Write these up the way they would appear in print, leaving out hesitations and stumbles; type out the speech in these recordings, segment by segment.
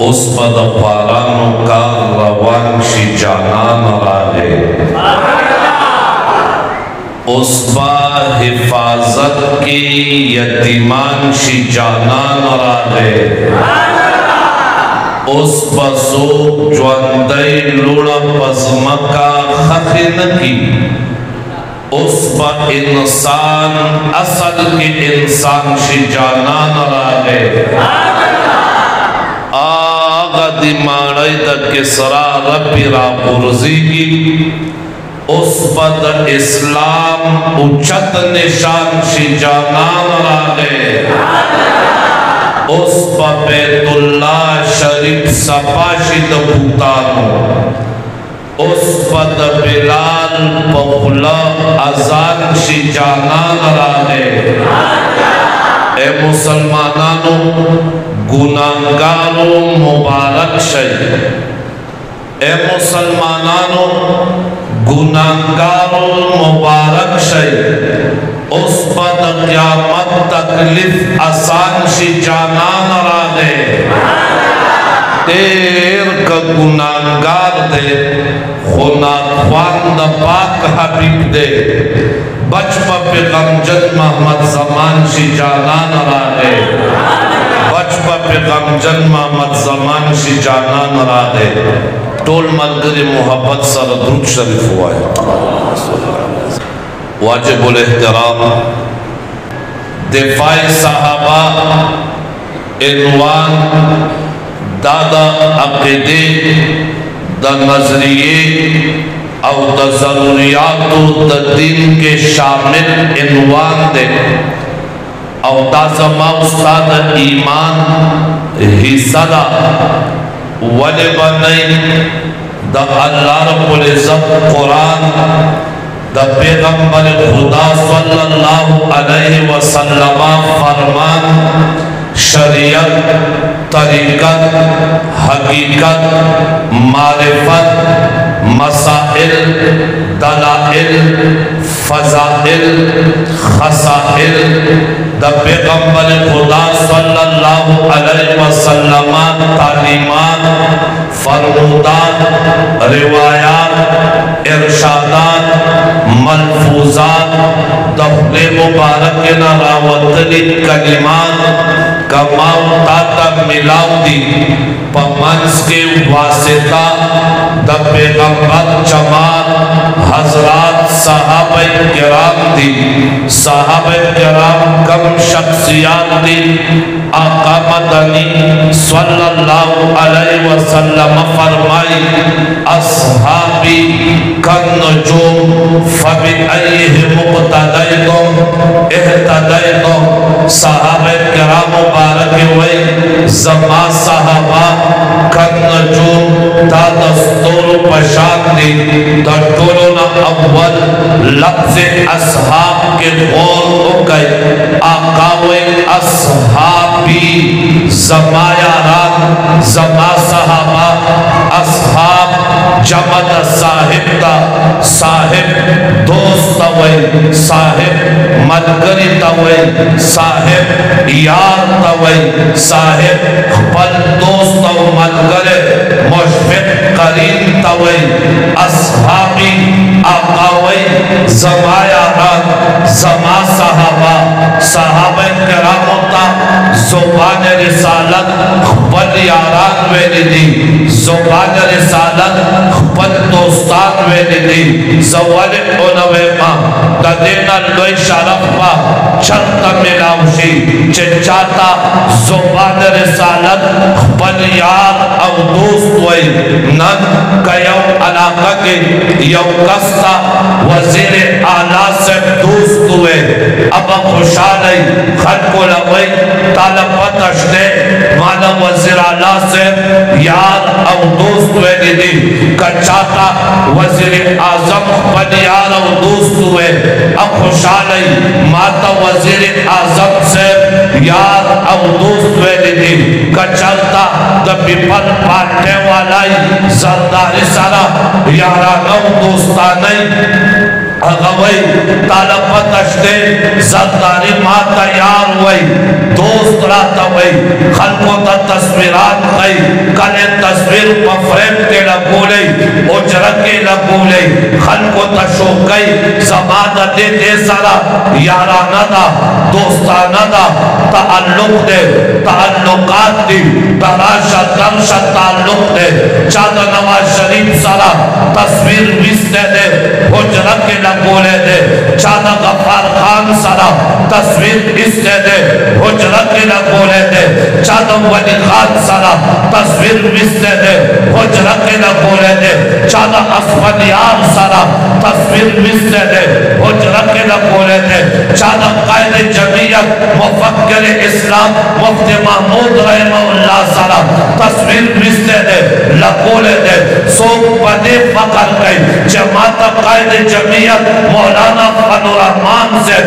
उस पद पारानो का रवान शी जानान रागे उस पा हिफाजत की यतीमान शी जानान रागे उस पसो ज्वंदई लुड़ा पजमका खखिन की उस पर इंसान असल के इंसान शी जानान रागे आगा दिमाड़ई तक के सरा रब्बी रापुरजी की उस पद इस्लाम उच्चत निशान शी जानान रागे उस पर बैतुल्लाह शरीफ सपाशिद भूतानो उस पद बिलाल पहुला अजान शी जानान रागे ए मुसलमानानो गुनाहगारो मुबारक शय ए मुसलमानानो गुनाहगारो मुबारक शय उस पद क़यामत तकलीफ आसान शी जानान रागे तेर का गुनाहगार दे खुना ख्वान द पाक हबीब दे बचपा पे गमजद मोहम्मद जमान शी जानान रागे बचपा पे गमजद मोहम्मद जमान शी जानान रागे टोल मलगरी मोहब्बत सर दुरूद शरीफ हुआ है। वाजिबुल एहतराम दिफाए सहाबा इनवान दादा अक़ीदे द नजरिए और द ज़रूरियात द दीन के शामिल इनवान दे और ताज़मा उस्ताद ईमान हिस्सा वले बनई द अल्लाह रब्बुल इज़्ज़त कुरान द पैगंबर खुदा सल्लल्लाहु अलैहि वसल्लम फरमान शरीयत तरीक़त हकीकत मारिफत मसाइल दलाइल फ़ज़ाइल खसाइल द पैगंबर खुदा सल्लल्लाहु अलैहि वसल्लम तालीमात फरमूदात रिवायात इरशादात मलफूजात दफ्ले मुबारक के नारावतली कलिमात कमाऊ ताता मिलाऊ दी पमंस के वासिता द पैगंबर जमात हजरात सहाबा किराम दी सहाबा किराम कम शख्सियात दी आका मदनी सल्लल्लाहु अलैहि वसल्लम फरमाई अस्हाबी कन नजूम फबिअय्यिहिम मुक़तदैतुम इह्तदैतुम सहाबा किराम मुबारक हुए जमा सहाबा कन नजूम ता दस्तूर पशान दी दटोलो ना अव्वल लफ्ज़ अस्हाब के गौर हो गए आकावे अस्हाबी ज़मायारात ज़मा सहाबा अस्हाब जमद साहिब ता साहिब दोस्त तवै साहिब मलगरी तवै साहिब यार तवै साहिब खपल दोस्त मलगरे मुशफिक करीम तवै अस्हाबी आकावे ज़मायारात ज़मा सहाबा सहाबा किराम ता ज़ुबान रिसालत खपल यारान वेली दी ज़ुबान रिसालत खपल दोस्तान वेली दी ज़वाल उनवे मा ददेना लोई शरफ पा चलता मिलाउशी चिचाता ज़ुबान रिसालत खपल यार और दोस्त वही नन कयो अलाका के यौ कस्ता वज़ीर आला से दोस्त हुए अब खुशाल खत को लवई ताला पतश दे माला वज़ीर आला से यार और दोस्त हुए दीदी कचाता वज़ीर आज़म बन यार और दोस्त हुए अब खुशाल माता वज़ीर आज़म से यार और दोस्त हुए दीदी कचलता द पिपल पाटे वाला जरदारी सारा यारा नौ दोस्ता नहीं अगवई तालपतश्ते जरदारी मा तैयार हुई दोस्त राता हुई खलकों ता तस्वीरात गई कने तस्वीर पर फ्रेम के लगोले उजरत के लगोले खलकों ता शोक गई समादा दे सारा याराना दा दोस्ताना दा ताल्लुक दे ताल्लुकात दी तराशा दमशा ताल्लुक दे चादा नवाज शरीफ सारा तस्वीर विस्ते दे उजरत के बोले दे चादा गफ्फार खान सारा तस्वीर इससे दे हुजरत के न बोले दे चादा वली खान सारा तस्वीर इससे दे हुजरत के न बोले दे चादा असफल यार सारा तस्वीर इससे दे हुजरत के न बोले दे चादा कायदे जमीयत मुफक्किर इस्लाम मुफ्ती महमूद रहमहुल्लाह सारा तस्वीर इससे दे लगोले दे सोक बदे फकर गई जमात कायदे जमीयत मौलाना फनुर रहमान से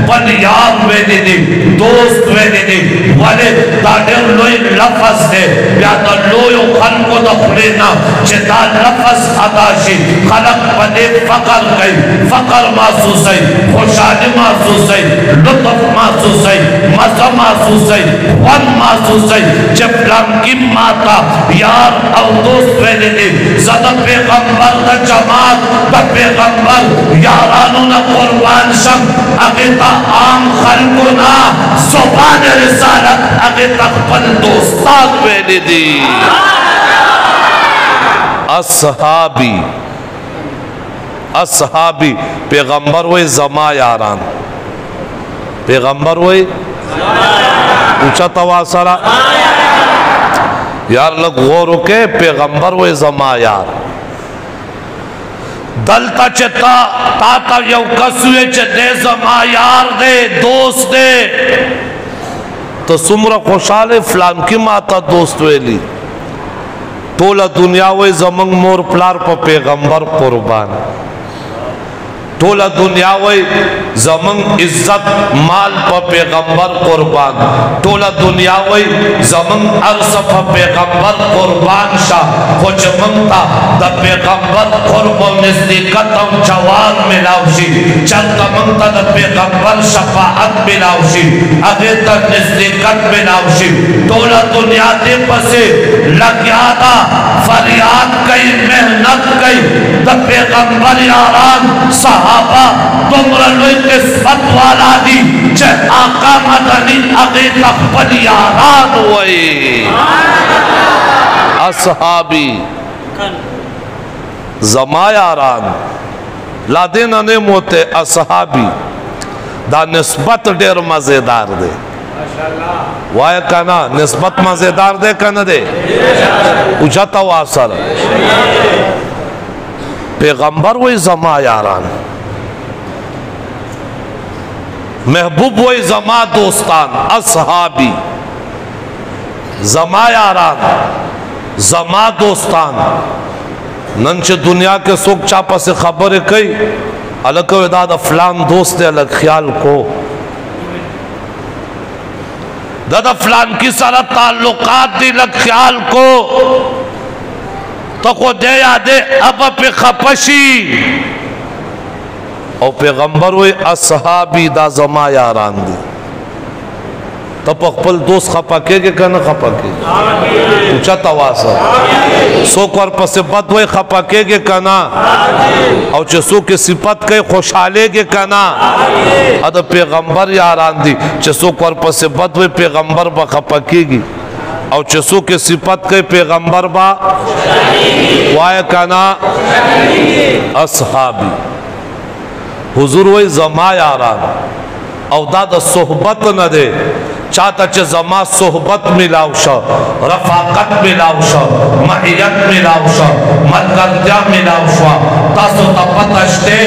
पन यार वे दीदी दोस्त वे दीदी वाले दादे लोई लफ्ज़ दे या तो लोयो खल को दखलेना चिता लफ्ज़ अदाशी खलक पने फकर गई फकर महसूस है खुशाली महसूस है लुत्फ महसूस है मज़ा महसूस है वन महसूस है जब लम्की माता यार और दोस्त वे दीदी ज़द पैगंबर द जमात द पैगंबर यारानों न कुर्बान शम अगिता आम खल्को ना सोबान रिसालत अगिता पन दोस्तान वेली दी असहाबी असहाबी पैगंबर वही जमा यारान पैगंबर वही ऊंचा तवासरा यार लग गौर के पैगंबर वही जमा यार दलता चता ताता यौ कसुए चते जमा यार दे दोस्त दे तो सुमरा खुशाले फलान की माता दोस्त वेली तोला दुनिया वे जमंग मोर प्लार पर पैगंबर कुर्बान तोला दुनिया वे जमंग इज्जत माल पर पैगंबर कुर्बान तोला दुनिया वे जमंग अर्स पर पैगंबर कुर्बान शाह कुछ मंगता द पैगंबर कुर्ब नजदीकत जवान मिलावशी चलता मंगता द पैगंबर शफाअत मिलावशी अगे तक नजदीकत मिलावशी तोला दुनिया दे पसे लग्यादा फरियाद कई मेहनत कई द पैगंबर यारान सहाबा तुमरा लोई किस्मत वाला दी चे आका मदनी अगे तक यारान हुए असहाबी जमा यारान लादे नने मोते असहाबी दा निस्बत डेर मजेदार दे वाय कना निस्बत मजेदार दे कना दे उजता वासर पैगंबर वही जमा यारान महबूब वही जमा दोस्तान असहाबी जमा यारान जमा दोस्तान नंच दुनिया के सुख चापा से खबर कई अलग दादा फलान दोस्त है अलग ख्याल को दादा फलान की सारा ताल्लुकात दी लग ख्याल को तो को दे यादे अब पे खपशी और पैगंबर हुए असहाबी दा जमा यारान दी तो पखपल दोस्त खपके के कहना खपके ऊंचा तवासा सो कर पसे बद हुए खपके के कहना और चसो के सिपत के खुशहाले के कहना अद पैगंबर यारान दी चसो कर पसे बद हुए पैगंबर बा खपकेगी और चसो के सिपत के पैगंबर बा वाय कहना असहाबी हुजूर वही जमा यारान और दादा सोहबत न दे चाहता चे जमा सोहबत मिलाउशा रफाकत मिलाउशा महियत मिलाउशा मदकर्जा मिलाउशा तासो तपतश्ते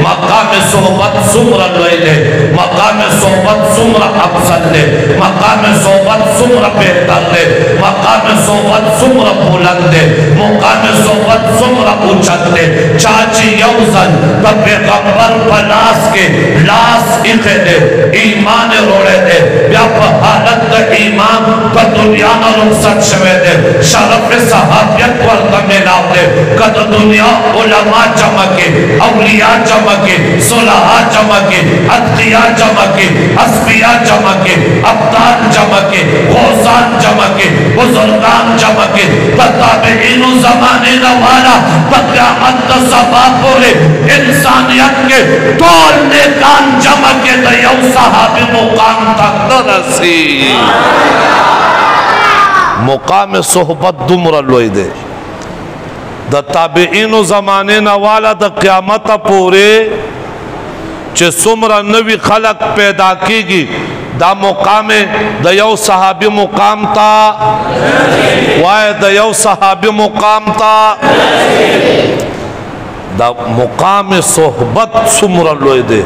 मकाम सोहबत सुमरा लोइले मकाम सोहबत सुमरा अफसल ले मकाम सोहबत सुमरा बेहतर ले मकाम सोहबत सुमरा बुलंद ले मकाम सोहबत सुमरा ऊंचत ले चाची यौजन द पैगंबर पनास के लास इखे दे ईमान रोड़े दे व्याप हालत ईमान का दुनिया न रुखसत शवे दे शरफ सहाबियत पर मिलाव दे कद दुनिया उलमा चमके, औलिया चमके, सुलहा चमके, अत्किया चमके, अस्फिया चमके, अब्दाल चमके, गौसान चमके, बुजुर्गान चमके, ताबईन ज़माने वाला क़यामत सभा पूरे इंसानियत के तोलने कान चमके तो यौ सहाबी मुकाम तक न रसी। मुकाम सोहबत दुमरा लोई दे द ताबईन ज़माने वाला द क़यामत पूरे चे सुमरा नवी खलक पैदा कीगी दा मुकाम द यौ सहाबी मुकाम ता वाय द यौ सहाबी मुकाम ता दा मुकाम सोहबत सुमरा लोई दे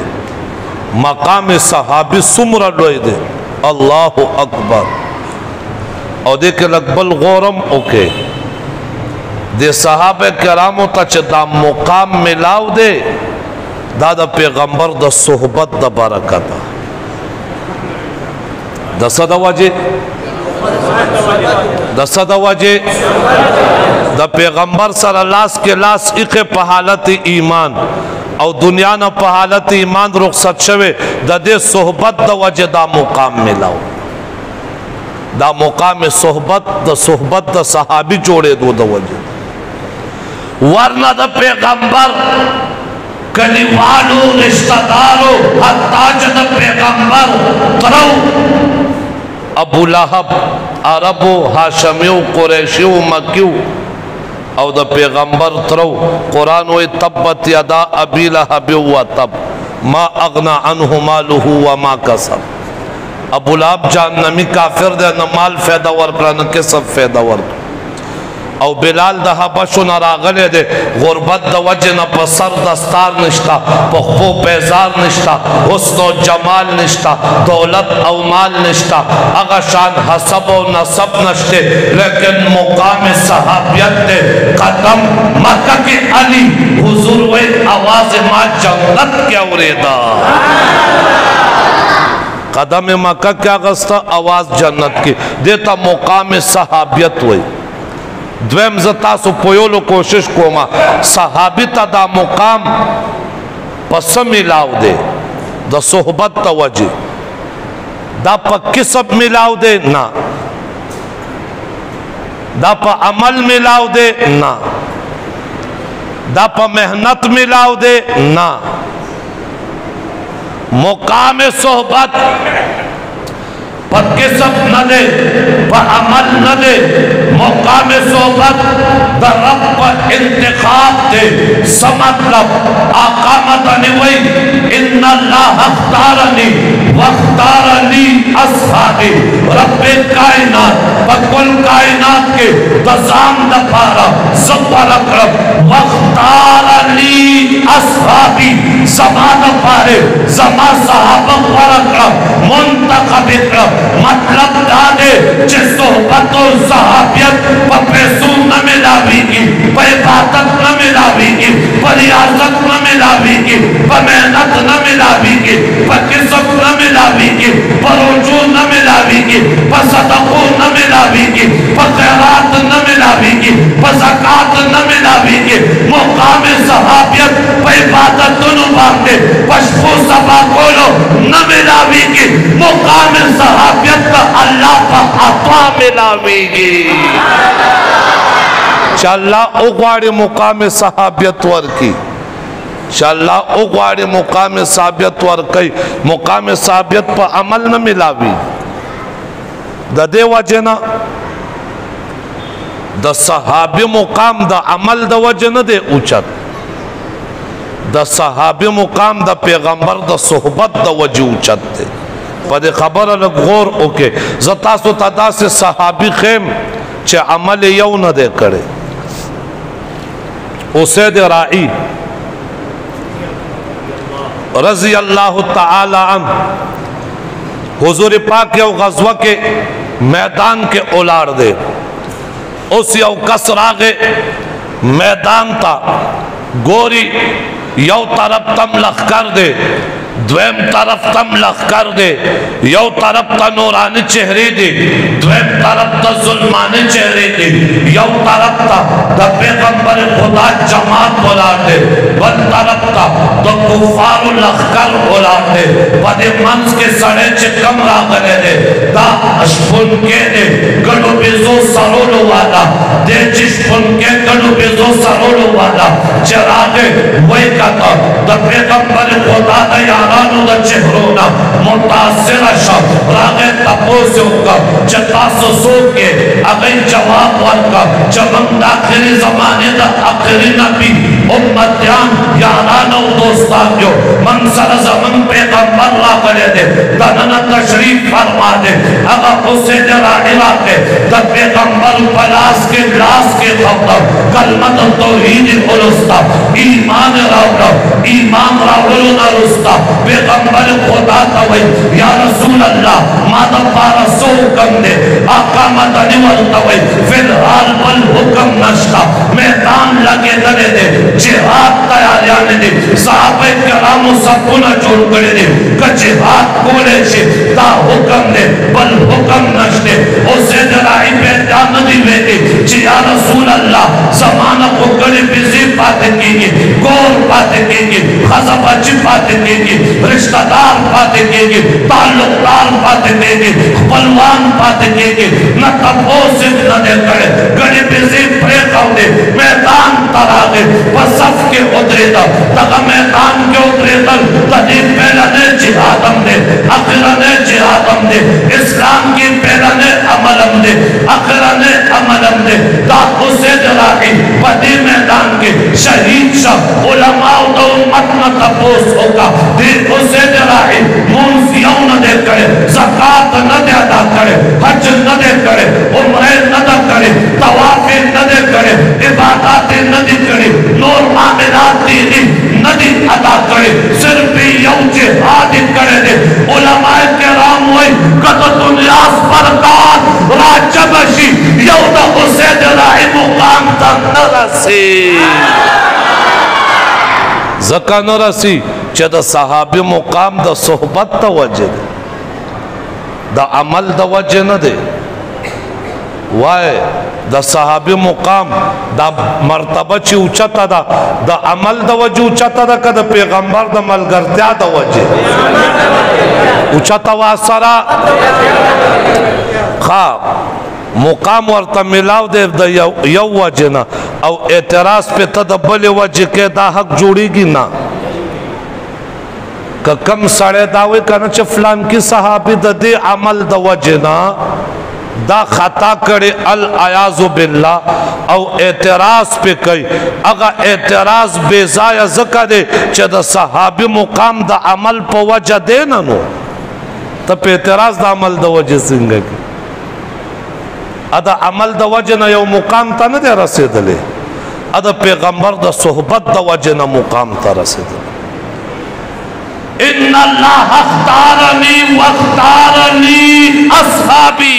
मकाम सहाबी सुमरा लोई दे। अल्लाह अकबर। और देखे लगबल गौरम ओके दे सहाबे करामो तच दा मुकाम मिलाव दे दादा पैगंबर द सोहबत द बरकत दसदवाजे द पैगंबर सर लास के लास इके पहालत ईमान और दुनिया न पहालत ईमान रुखसत शवे दे सोहबत द वजे दा मुकाम मिलाओ दा मुकाम सोहबत द सहाबी जोड़े दो द वजे वरना द पैगंबर कलीवालो रिश्तेदारों हत्ताज द पैगंबर तरौ अबू लहब अरबो हाशमियो कुरैशियो मक्कियो और द पैगंबर तरौ कुरान व तब्बत यदा अबी लहब व तब मा अगना अन्हु मालुहु व मा कसब। अबू लहब जहन्नमी काफिर दे न माल फायदा वर्कला न कसब फायदा वर्क और बिलाल द हबशो न रागले दे गुरबत द वजह न पसर दस्तार निश्ता पख्पो पैजार निश्ता हुस्न जमाल निश्ता दौलत और माल निश्ता अगर शान हसब और नसब नश्ते लेकिन मुकाम सहाबियत दे कदम मक्का के अली हुजूर वे आवाज मां जन्नत क्या उरेदा कदम मक्का क्या गस्ता आवाज जन्नत की देता मुकाम सहाबियत हुई। द्वैम जतासु पोयोलो कोशिश कोमा सहाबी दा मुकाम पस मिलाव दे द सोहबत तवजी दा पक्की सब मिलाव दे ना दा प अमल मिलाव दे ना दा प मेहनत मिलाव दे ना मुकाम सोहबत पक्के सब न दे पर अमल न दे मुकाम सोहबत द रब पर इंतखाब दे समतलब आका मदनी वही इन्नल्लाह अख्तारनी वख्तारनी अस्हाबी रब्बे कायनात बकुल कायनात के दजाम दफारा ज़बर अकरब वख्तारनी अस्हाबी ज़मान पारे ज़मा सहाबा पर अकरब मुंतखब अकरब मतलब दादे जिस सोहबत और सहाबियत पर पैसों न मिलावेगी पर इबादत न मिलावेगी पर रियासत न मिलावेगी पर मेहनत न मिलावेगी पर किस्मत न मिलावेगी पर रुजू न मिलावेगी पर सदक़ो न मिलावेगी पर खैरात न मिलावेगी पर ज़कात न मिलावेगी मुकाम सहाबियत पर इबादत दोनों बातें पशपो सभा कोलो न मिलावेगी मुकाम सहाबियत का अल्लाह का अता मिलावेगी। चल्ला उगाड़े मुकाम सहाबियत वर की चल्ला उगाड़े मुकाम सहाबियत वर कई मुकाम सहाबियत पर अमल न मिलावी दे वजह ना द सहाबी मुकाम द अमल द वजह न दे उचत द सहाबी मुकाम द पैगंबर द सोहबत द वजह उचत दे पदे खबर अलग गौर ओके जतासो तदा से सहाबी खेम चे अमल यौ न दे करे उसैद राई रजी अल्लाह तआला अन्हु हुजूर पाक यौ गज़वा के मैदान के उलाड़ दे उस यौ कसरागे मैदान था गोरी यौ तरफ तम लखकर दे द्वैम तरफ तम लखकर दे यौ तरफ ता नूरानी चेहरे दे द्वैम तरफ ता जुल्मानी चेहरे दे यौ तरफ था द पैगंबर खुदा जमात बुलाते, बल तरफ था तो कुफारुल लख्कर बुलाते, पदे मंस के सड़े चिकम रागले दे, दा अशपुन के दे गड़ो बेजो सरोलो वाला, दे जिशपुन के गड़ो बेजो सरोलो वाला, चरागे वही कहता द पैगंबर खुदा द यारानो द चेहरोना मुतासिर शब रागे तपोसे उनका चतासो सोच के अगर जवाब वाला जब आखिरी ज़माने दा आखिरी नबी उम्मतियान यारानो दोस्तानियो मंसर ज़मान पैगंबर ला करे दे तनना तशरीफ फरमा दे अगर उसे जरा इलाके द पैगंबर पलास के ग्लास के खबर कलमत तौहीद उलस्ता ईमान रावलो ना रुस्ता पैगंबर खुदा तवई या रसूल अल्लाह मादा पारा सो हुक्म दे आका मदनी वल तवई फिलहाल वल हुक्म नश्ता मैदान लगे दरे दे जिहाद तैयार याने दे साहबे कराम सबुना जोड़ करे दे क जिहाद कोले से ता हुक्म दे वल हुक्म नश्ते उसे जराई मैदान दी बेटे या रसूल अल्लाह ज़माना को गले बिजी बातें कीजिए, गौर बातें कीजिए, खज़ाबाजी बातें कीजिए, रिश्तेदार बातें कीजिए, ताल्लुकदार बातें कीजिए, बलवान बातें कीजिए, न तबो से न दे करे गले बिजी ब्रेक आउट दे मैदान तरा दे बसफ के उतरे दा तक मैदान के उतरे दा तभी पहला ने जिहादम दे अखरा ने जिहादम दे इस्लाम की पहला ने अमलम दे अखरा ने अमलम दे ता उसे जराही पदी मैदान के शहीद शब उलमा तो उम्मत न तपोस होगा दिल उसे जराही मुंसियों न दे करे ज़कात न दे अदा करे हज न दे करे उम्रे न दे करे तवाफ़े न दे करे इबादतें न दे करे नूर मामिलात दीनी न दे अदा करे सिर्फ यौ जिहाद करे दे उलमा किराम वही कततुल यास बरकात राजबशी यौ द उसे जराही मुकाम तक न रसी ज़का न रसी चद सहाबी मुकाम द सोहबत द वजह दे द अमल द वजह न दे वाय द सहाबी मुकाम द मर्तबा ची उचता दा द अमल द वजह उचता दा कद पैगंबर द मलगरत्या द वजह उचता वासरा खा मुकाम वर्ता मिलाव दे द यौ वजह ना और एतराज पे तदबल वजह के दा हक जोड़ेगी ना कम साड़े दावे करना च फलान की सहाबी द दे अमल द वजह ना दा खता करे अल आयाज़ु बिल्लाह और एतराज पे कई अगर एतराज बेजाया ज़का दे च द सहाबी मुकाम द अमल पे वजह दे ना नो तब एतराज द अमल द वजह सिंह की अदा अमल द वजह न यो मुकाम ता न दे रसीदले अदा पैगंबर द सोहबत द वजह न मुकाम ता रसीदले इन्ना अल्लाह अख्तारनी वख्तारनी अस्हाबी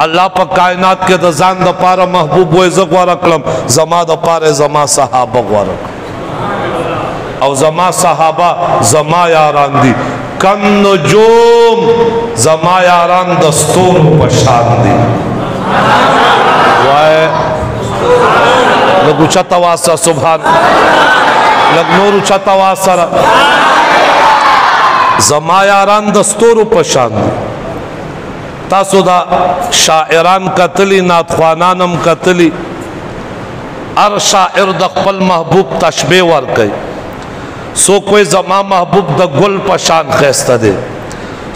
अल्लाह पर कायनात के दजान द पारा महबूब व ज़गवा रकलम जमा द पारे जमा सहाबा गवरक और जमा सहाबा जमा यारान दी कन नजूम जमा यारान दस्तूर पशान दी वाय लगू चतवासा सुभान लगनूर चतवासा जमा यारान दस्तूर पशान दी तासुदा शायरान कतली नातखानानम कतली अर शायर दखपल महबूब तशबे वर कई सो कोई जमा महबूब द गुल पशान खैस्ता दे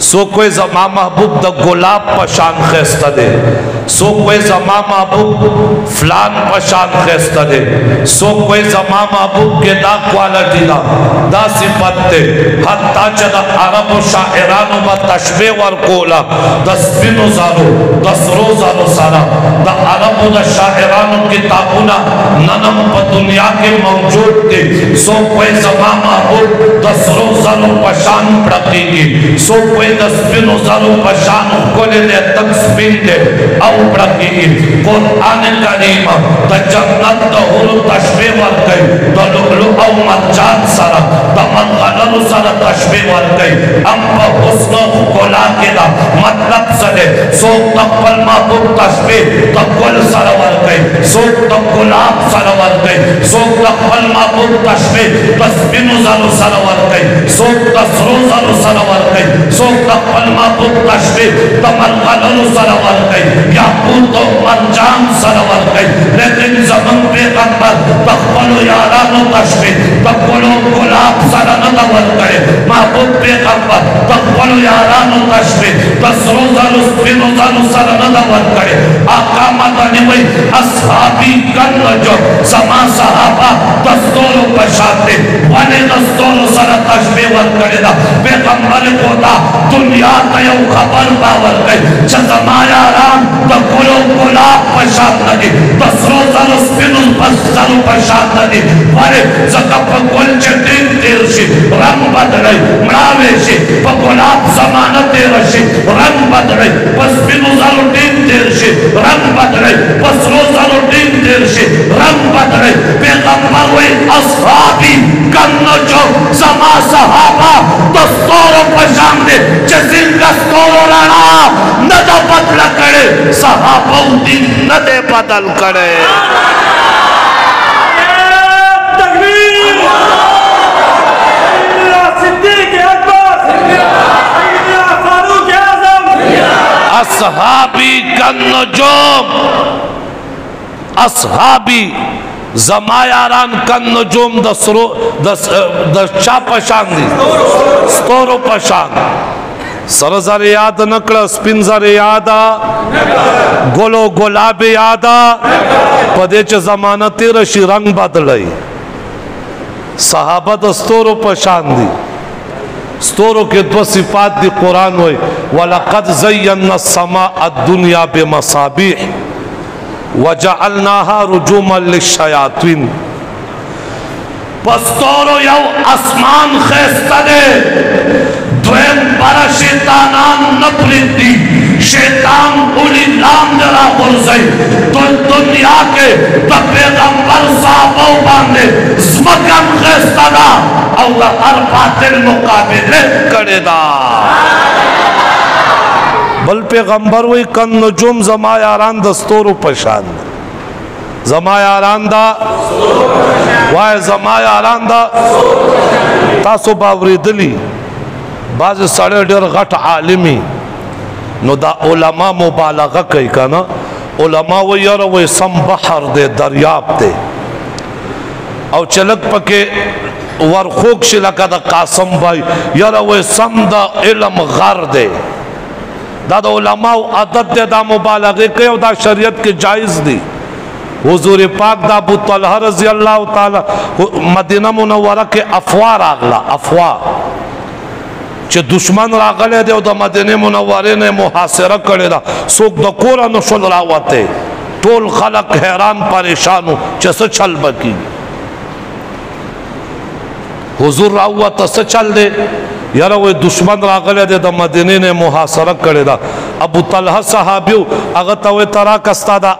सो कोई जमा महबूब द गुलाब पशान खैस्ता दे सो कोई जमा महबूब फलान पशान खैस्ता दे सो कोई जमा महबूब के दा क्वालिटी दा सिफत दे हत्ता चदा अरब शायरानो ब तशबे वर कोला दस बिनो जारो दस रोजानो सारा द अरब द शायरान शायरानों किताबुना ननम प दुनिया के मौजूद थे सो कोई जमा महबूब दसरो जरो पशान प्रतीगी सो कोई दसबिनो जरो पशान कोले ले तक स्पिन दे औ प्रतीगी कुरान करीम द जन्नत द हुर तशबीह वर गई द लुलु औ मरजान सरा द मनगलल सरा तशबीह वर गई अम हुस्न कोला के दा मतलब सदे सो तकल महबूब तशबीह तकल सरा वर गई सो तकुलाब सरा वर गई सो तकल महबूब तशबीह तस्बिनु जरो सरा वर गई सो तसरो जरो सरा वर गई सो तकल महबूब तशबीह तमलगलल सरा वर गई याकूत और मरजान सरा वर गई लेकिन ज़मान पैगंबर तकलो यारानो तशबीह तकलो गुलाब सरा न वर गए महबूब पैगंबर तकलो यारानो तशबीह तसरो जरो स्पिनो जरो सरा न वर गए आका मदनी वही अस्हाबी कन्न जो समा सहाबा दस्तोरो पशाते वाले दस्तोरो सरा तशबीह वर गए दा पैगंबर को दा दुनिया तयो खबर बावर गई चज़माया राम तकलो गुलाब पशात नदी दसरो जरो स्पिनो जरो पशात नदी वाले जकप गुल चटिन तेरशी रंग बदले मरावेशी पगुलाब जमानत तेरशी रंग बदले बस स्पिनो जरो टीन तेरशी रंग बदले बस रोज़ानो टीन तेरशी रंग बदले पैगंबर वही अस्हाबी कन्नो जो समा सहाबा दस्तोरो पशांदे जसिल दस्तोरो राणा नदा बदल करे सहाबा दिन नदे बदल करे असहाबी कन्नुजूम असहाबी जमायारान कन्नुजूम दसरो दशा पशांदी स्तोरो पशांद सरजर याद नकड़ स्पिंजर यादा गोलो गुलाबी यादा पदे च जमानत रशी रंग बदलई सहाबा दस्तोरो पशांदी स्तोरों के दो सिफात दी कुरान हुई वलक़द ज़य्यना समा दुनिया बेमसाबिह वजअलनाहा रुजुमन लिश्शयातीन पस्तोरो यौ आसमान खैस्तने द्वेम बरा शैतानान नपरिंदी शैतान उली लाम जरा गुरज़ई तो दुनिया के पैगंबर साहबों बांधे ज़मकन खैस्तना अल्लाह हर बातिल मुकाबिले करेदा बल पैगंबर वही कन नजुम जमायारान दस्तोरो पशान जमायारान दा वाय जमायारान दा तासो बावरीदली बाज साढ़े डेर घट आलिमी नो दा उलमा मुबालगा कई का ना उलमा वो यार वो सम बहर दे दरियाब दे और चलक पके वरखोक शिलका दा कासम भाई यार वो सम दा इल्म घर दे दा उलमा आदत दे दा मुबालगे के दा शरीयत के जायज़ दी हुजूर पाक दा अबू तलहा रज़ी अल्लाह ताला मदीना मुनव्वरा के अफवा रागला अफवा चे दुश्मन रागले दे दा मदीने मुनव्वरे ने मुहासरा करे दा सोक द कोरा न शुल रावते टोल खलक हैरान परेशान हो चे छल बकी हुजूर राहुआ तस चल दे यार वो दुश्मन रागले दे दा मदीने ने मुहासरा करे दा अबू तलहा सहाबियो अगर तवे तरा कस्ता दा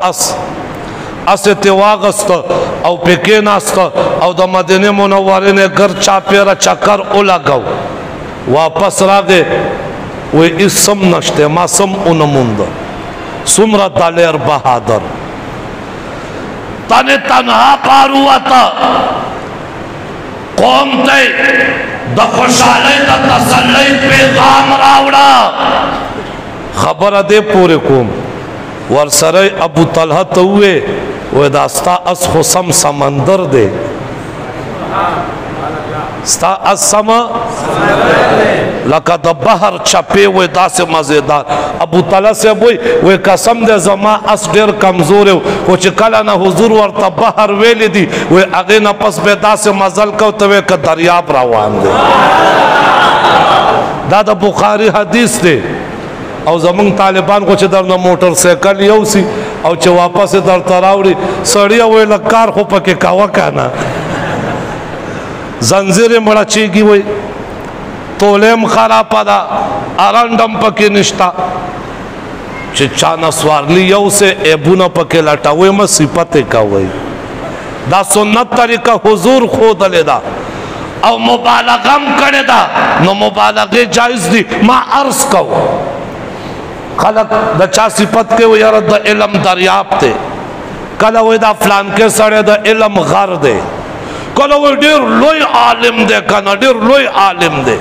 असे तेवागस्त औ पेकेनास्त औ द मदीने मुनव्वरे ने घर चापेरा चक्कर ओला गौ वापस रागे वो इसम नश्ते मासम उनमुंद सुमरा दालेर बहादुर तने तनहा पारुआता कौम ते द खुशाले द तसल्ली पैगाम रावड़ा खबर दे पूरे कौम वरसरे अबू तलहा तो हुए वो दास्ता अस हुसम समंदर दे स्ता असमा लकद बहर छपे हुए दासे मजेदार अबू तला से बोई वे कसम दे जमा अस डेर कमजोर है वो चिकला ना हुजूर वर्ता बहर वेली दी वे आगे ना पस बे दासे मजल को तवे का दरियाब रवान दे दादा बुखारी हदीस दे और जमंग तालिबान को चिदर ना मोटरसाइकिल योसी او چې واپس درته راوړي سړی ویل کار خو پکې کاوه کنه زنځیر یې مړه چیږي وی تولیم خرابه ده ارنډم پکې نشته چې چا نسوارلی یو سے عیبونه پکې لټوي مه صفت یې کوئ دا سنت طریقه حضور ښودلې ده او مبالغه هم کړې ده نو مبالغې جایز دي ما عرض کوو خلق د چا صفت کې وي یاره د علم دریاب دی کله وایي دا فلانکې سړی د علم غر دی کله وایي ډېر لوی عالم دی که نه ډېر لوی عالم دی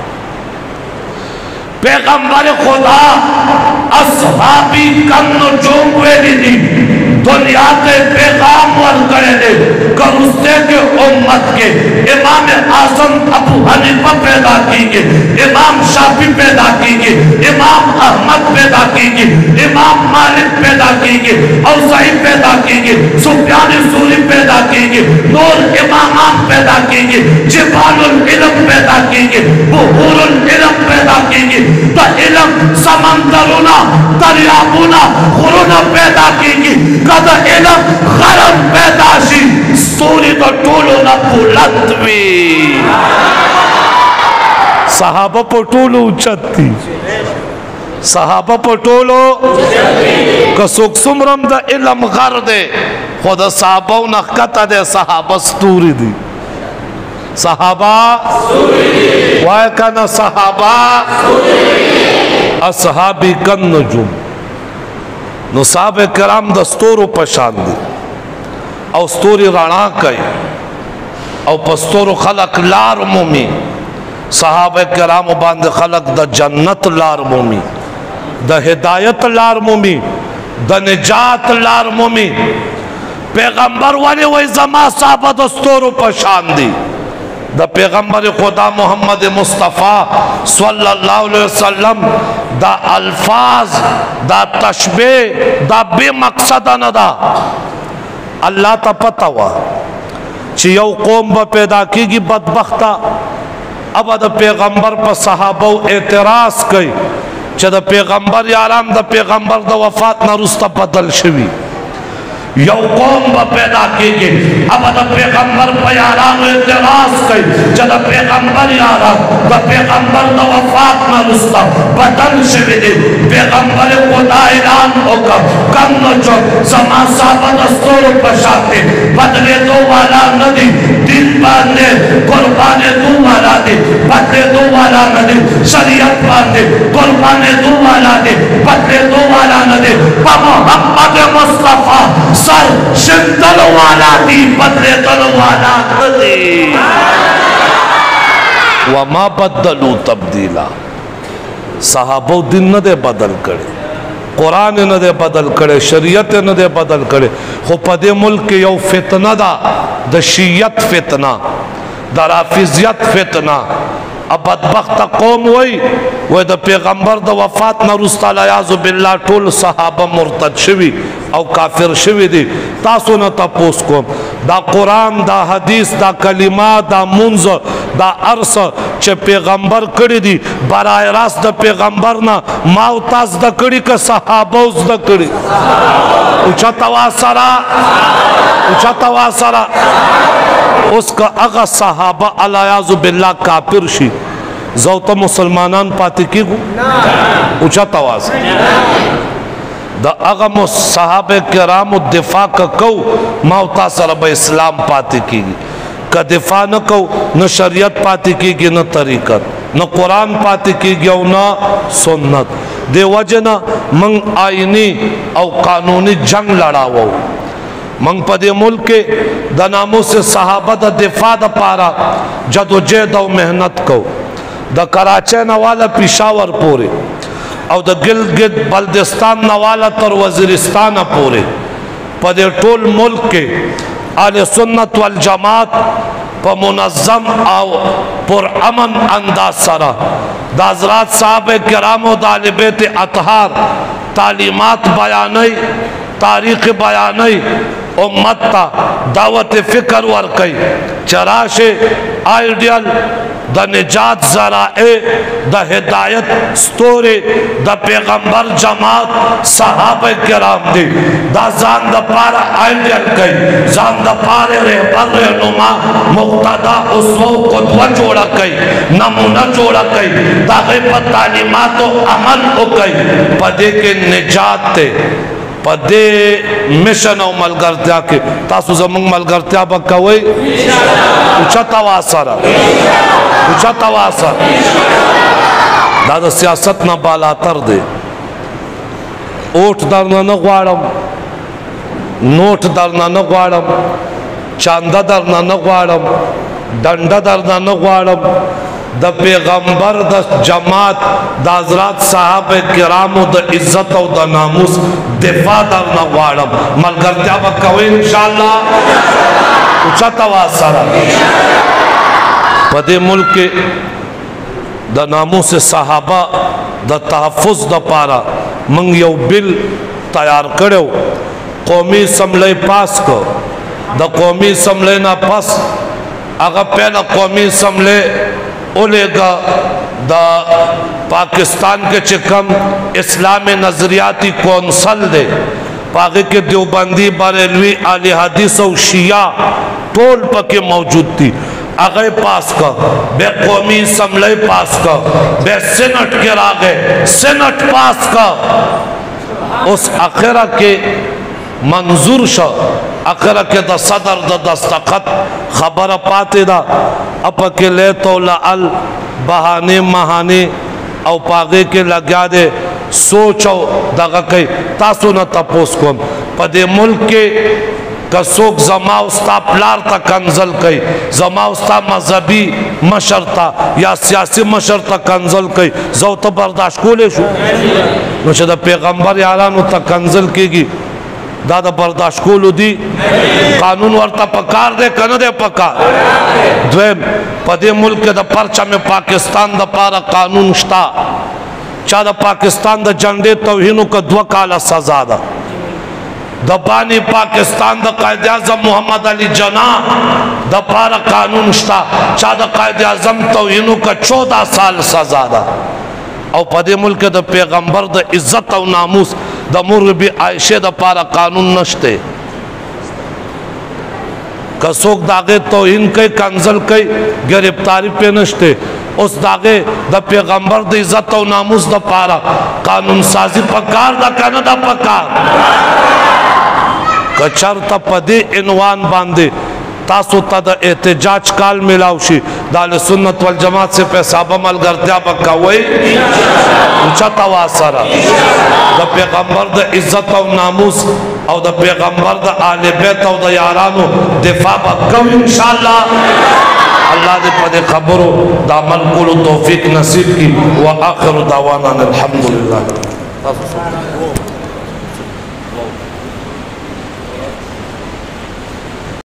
پیغمبر خدا اصحابی کن نجوم ویلی دی دنیا کے پیغام ورکڑے دے کرستے کے امت کے امام اعظم ابو حنیفہ پیدا کی گئے امام شافعی پیدا کی گئے امام احمد پیدا کی گئے امام مالک پیدا کی گئے اوزاعی پیدا کی گئے سفیان ثوری پیدا کی گئے نور امامان پیدا کی گئے جبال العلم پیدا کی گئے بحور العلم پیدا کی گئے تا علم سمندرونا دریابونا غرونا پیدا کی گئے کدا علم غرم پیدا شی سوری تو ټولو نه بلند وي صحابه په ټولو اوچت دي صحابه په ټولو که څوک څومره هم د علم غر دی خو د صحابو نه ښکته دی صحابه ستوري دي صحابه وایه که نه صحابه اصحابي کالنجوم نو صحابه کرام د ستورو په شان دي او ستوري رڼا کوي او په ستورو خلق لار مومي صحابه کرامو باندې خلق د جنت لار مومي د هدایت لار مومي د نجات لار مومي پیغمبر ولی وی زما صحابه د ستورو په شان دي دا پیغمبر خدا محمد مصطفیٰ صلی اللہ علیہ وسلم دا الفاظ دا تشبیہ دا بے مقصد نہ دا اللہ تا پتہ ہوا چی یو قوم با پیدا کی گی بدبختہ اب دا پیغمبر پا صحابہ اعتراض کئی چی دا پیغمبر یاران دا پیغمبر دا وفات نرستا بدل شوی یو قوم با پیدا کی گئی اب دا پیغمبر پا یاران اعتراض کئی جدا پیغمبر یاران دا پیغمبر دا وفات نرستا بدل شوی دی پیغمبر خدا اعلان ہوگا کم نچو زمان صحابہ دستور پشاتے بدلے دو والا ندی دل باندے قربانے دو والا دے بدلے دو والا ندی شریعت باندے قربانے دو والا دے بدلے دو والا ندی پا محمد مصطفیٰ سر شدل والا دی بدلے دل والا ندی وما بدلو تبدیلا صحابو دن نہ دے بدل کرے قرآن نہ دے بدل کرے شریعت نہ دے بدل کرے خو پدے ملک یو فتنہ دا دا شیعت فتنہ دا رافضیت فتنہ اب بدبخت قوم وی دا پیغمبر دا وفات نرستا لیازو باللہ ٹول صحابہ مرتد شوی او کافر شوی دی تاسو نا تپوس کو دا قرآن دا حدیث دا کلمات دا منز دا عرص چه پیغمبر کری دی برای راست دا پیغمبر نا ماو تاز دا کری که صحابوز دا کری اچھا تواسرا اس کا اغا صحابہ علیہ باللہ کافر شی زوتا مسلمانان پاتی کی گو اچھا تواسرا دا اغا صحابہ کرام دفاع کا کو ماوتا سرب اسلام پاتی کی گی کا دفاع نہ کو نہ شریعت پاتی کی گی نہ طریقت نہ قرآن پاتی کی گی نہ سنت دے وجہ نہ منگ آئینی او قانونی جنگ لڑاو منگ پا دے ملک کے دا نامو سے صحابہ دا دفاع دا پارا جد و جید و محنت کو دا کراچے نوالا پیشاور پورے او دا گلگت بلدستان نوالا تر وزیرستان پورے پا دے ٹول ملک کے آل سنت والجماعت پا منظم او پر امن انداز سرا دا حضرات صحابہ کرام و دا اہل بیت اطہار تعلیمات بیانی تاریخ بیانی امت تا دعوت فکر ورکی چراش آئیڈیل دا نجات ذرائع دا ہدایت ستورے دا پیغمبر جماعت صحابہ کرام دی دا زان دا پارا آئیڈیل کئی زان دا پارے رہبر رہنما مقتدہ اسوہ قدوہ جوڑا کئی نمونہ جوڑا کئی دا غیبت تعلیمات و عمل ہو کئی پدے کے نجات تے پدے مشن و ملگرتیا کے تاسو زمان ملگرتیا بکوئی اچھا تواسر اچھا تواسر دادا سیاست نا بالاتر دے اوٹ درنا نگوارم نوٹ درنا نگوارم چاندہ درنا نگوارم ڈنڈا درنا نگوارم دا پیغمبر دا جماعت دا حضرات صحابہ کرام دا عزت و دا ناموس دفاع درنا گوارم ملگرتیا بکوئی انشاءاللہ اچھا تواسر پدے ملک دا ناموس صحابہ دا تحفظ دا پارا منگ یو بل تیار کرو قومی اسمبلی پاس کو دا قومی اسمبلی نا پاس اگر پہلا قومی اسمبلی اولے گا دا پاکستان کے چکم اسلام نظریاتی کونسل دے پاگے کے دیوبندی بریلوی اہل حدیث و شیعہ ٹول پکے موجود تھی اگر پاس کا بے قومی اسمبلی پاس کا بے سینٹ گرا گئے سینٹ پاس کا اس آخرہ کے منظور شا اکرہ کے دا صدر دا دستخط خبر پاتے دا اپا کے لے تو لعل بہانے مہانے او پاگے کے لگیا دے سوچو داگا کئی تاسو نا تپوس کن پا دے ملک کے کسوک زما استا پلار تا کنزل کئی زما استا مذہبی مشرتا یا سیاسی مشرتا کنزل کئی زو تا برداشت کو لے شو نوچہ دا پیغمبر یارانو تا کنزل کی گی دادا برداشت کولو دی قانون ورطا پکار دے کنا دے پکار دویم پدے ملک دا پرچہ میں پاکستان دا پارا قانون شتا چاہ دا پاکستان دا جنڈے توہینوں کا 2 کالا سزا دا دا بانی پاکستان دا قائد اعظم محمد علی جناح دا پارا قانون شتا چاہ دا قائد اعظم توہینوں کا 14 سال سزا دا او پدے ملک دا پیغمبر دا عزت و ناموس دا مربی عائشہ دا پارا قانون نشتے کسوک داغے توہین کئی کنزل کئی گرفتاری پہ نشتے اس داغے دا پیغمبر دا عزت و ناموس دا پارا قانون سازی پکار دا کنا دا پکار کچر تا پدے عنوان باندے تاسو تا دا احتجاج کال ملاوشی دال سنت والجماعت سے پیسابہ ملگرتیا بکاوئی اچھا تواسرہ دا پیغمبر دا عزت و ناموس او دا پیغمبر دا آل بیت او دا یارانو دفاع بکاوئی انشاءاللہ اللہ دے پدے خبرو دا عمل کولو توفیق نصیب کی وآخر دعوانا الحمدللہ